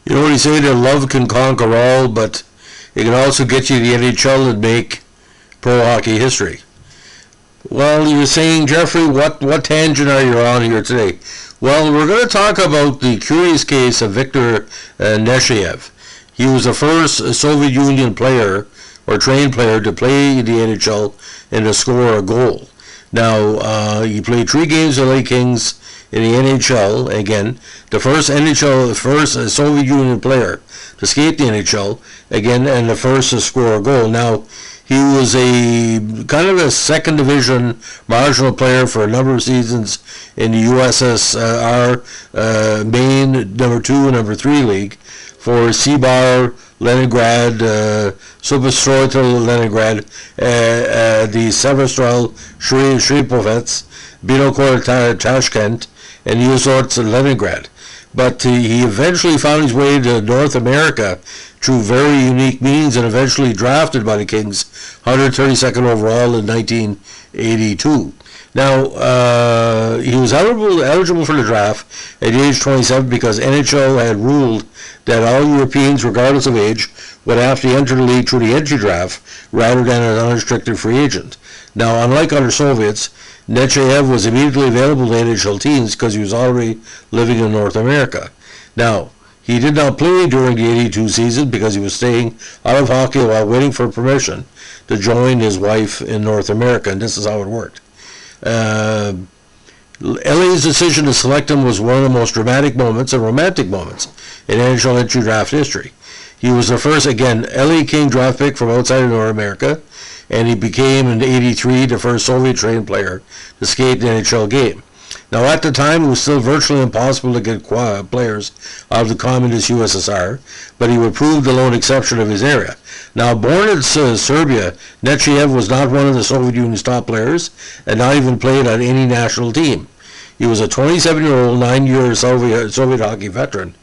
You know what he say? That love can conquer all, but it can also get you the NHL and make pro hockey history. Well, you're saying, Jeffrey, what tangent are you on here today? Well, we're going to talk about the curious case of Viktor Nechayev. He was the first Soviet Union player or trained player to play the NHL and to score a goal. Now, he played 3 games with the LA Kings in the NHL. Again, the first Soviet Union player to skate the NHL, again, and the first to score a goal. Now, he was a kind of a second division marginal player for a number of seasons in the USSR main number 2 and number 3 league for Sibar, Leningrad, Substroitel Leningrad, the Severstrel Shripovets, Binokor Tashkent, and Uzort Leningrad. But he eventually found his way to North America through very unique means and eventually drafted by the Kings 132nd overall in 1982. Now, he was eligible for the draft at age 27 because NHL had ruled that all Europeans, regardless of age, would have to enter the league through the entry draft rather than as an unrestricted free agent. Now, unlike other Soviets, Nechayev was immediately available to NHL teams because he was already living in North America. Now, he did not play during the 82 season because he was staying out of hockey while waiting for permission to join his wife in North America, and this is how it worked. LA's decision to select him was one of the most dramatic moments and romantic moments in NHL entry draft history. He was the first, again, LA King draft pick from outside of North America, and he became in '83 the first Soviet-trained player to skate the NHL game. Now, at the time, it was still virtually impossible to get players out of the communist USSR, but he would prove the lone exception of his era. Now, born in Serbia, Nechayev was not one of the Soviet Union's top players, and not even played on any national team. He was a 27-year-old, 9-year Soviet hockey veteran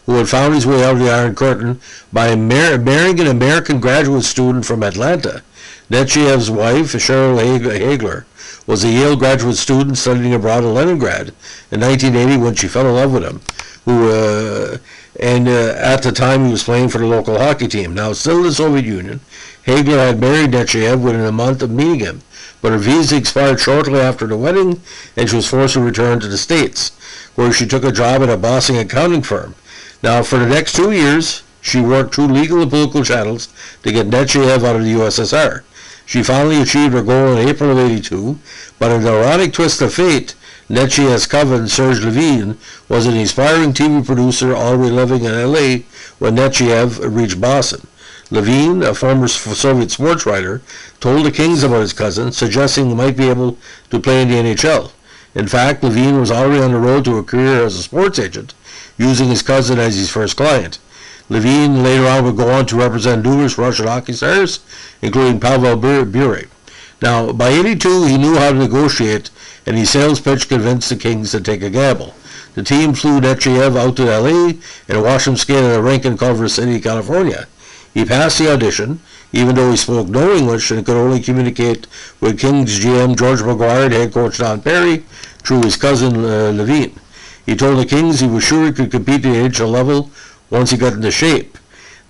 who had found his way out of the Iron Curtain by marrying an American graduate student from Atlanta. Nechayev's wife, Cheryl Hagler, was a Yale graduate student studying abroad in Leningrad in 1980 when she fell in love with him, at the time he was playing for the local hockey team. Now, still in the Soviet Union, Hagler had married Nechayev within a month of meeting him, but her visa expired shortly after the wedding, and she was forced to return to the States, where she took a job at a Boston accounting firm. Now, for the next 2 years, she worked through legal and political channels to get Nechayev out of the USSR. She finally achieved her goal in April of '82, but in an ironic twist of fate, Nechayev's cousin, Serge Levine, was an aspiring TV producer already living in LA when Nechayev reached Boston. Levine, a former Soviet sports writer, told the Kings about his cousin, suggesting he might be able to play in the NHL. In fact, Levine was already on the road to a career as a sports agent, using his cousin as his first client. Levine later on would go on to represent numerous Russian hockey stars, including Pavel Bure. Now, by '82, he knew how to negotiate, and his sales pitch convinced the Kings to take a gamble. The team flew Nechayev out to LA and watched him skate at a rink in Culver City, California. He passed the audition, even though he spoke no English and could only communicate with Kings GM George McGuire and head coach Don Perry through his cousin Levine. He told the Kings he was sure he could compete at the NHL level once he got into shape.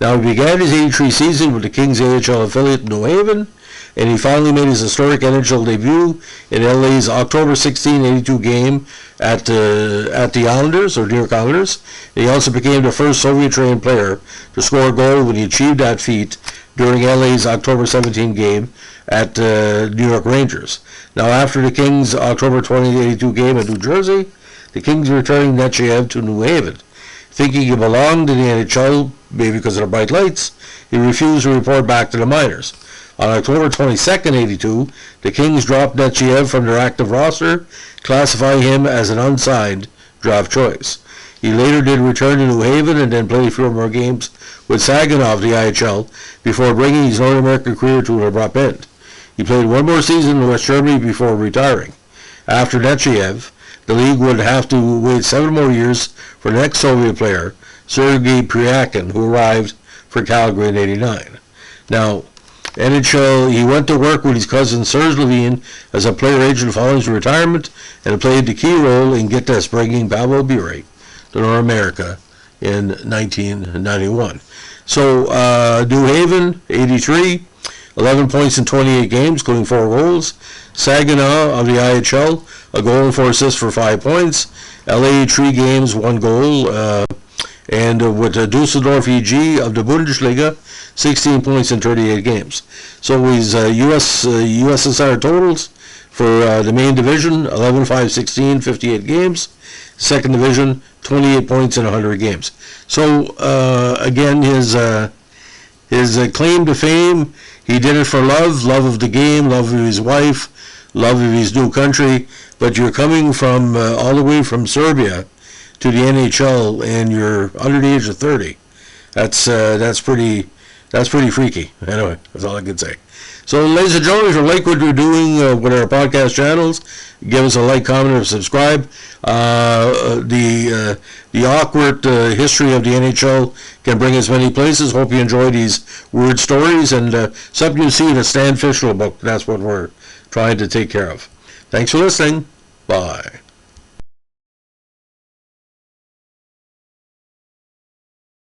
Now, he began his '83 season with the Kings AHL affiliate in New Haven, and he finally made his historic NHL debut in LA's October 16, '82 game at the Islanders, or New York Islanders. And he also became the first Soviet-trained player to score a goal when he achieved that feat during LA's October 17 game at New York Rangers. Now, after the Kings' October 20, '82 game in New Jersey, the Kings returned Nechayev to New Haven. Thinking he belonged in the NHL, maybe because of the bright lights, he refused to report back to the minors. On October 22, '82, the Kings dropped Nechayev from their active roster, classifying him as an unsigned draft choice. He later did return to New Haven and then played a few more games with Saginaw of the IHL before bringing his North American career to an abrupt end. He played one more season in West Germany before retiring. After Nechayev, the league would have to wait 7 more years for the next Soviet player, Sergei Pryakin, who arrived for Calgary in '89. Now, NHL, he went to work with his cousin Serge Levine as a player agent following his retirement and played the key role in, get this, bringing Pavel Bure to North America in 1991. So New Haven, 83, 11 points in 28 games, including 4 goals. Saginaw of the IHL, a goal and 4 assists for 5 points. LA, 3 games, 1 goal. And with Dusseldorf EG of the Bundesliga, 16 points in 38 games. So his USSR totals for the main division, 11, 5, 16, 58 games. Second division, 28 points in 100 games. So again, his claim to fame, he did it for love of the game, love of his wife, love of his new country. But you're coming from all the way from Serbia to the NHL, and you're under the age of 30. That's pretty freaky. Anyway, that's all I can say. So, ladies and gentlemen, if you like what we're doing with our podcast channels, give us a like, comment, or subscribe. The awkward history of the NHL can bring us many places. Hope you enjoy these weird stories, and something you see in a Stan Fischel book. That's what we're trying to take care of. Thanks for listening. Bye.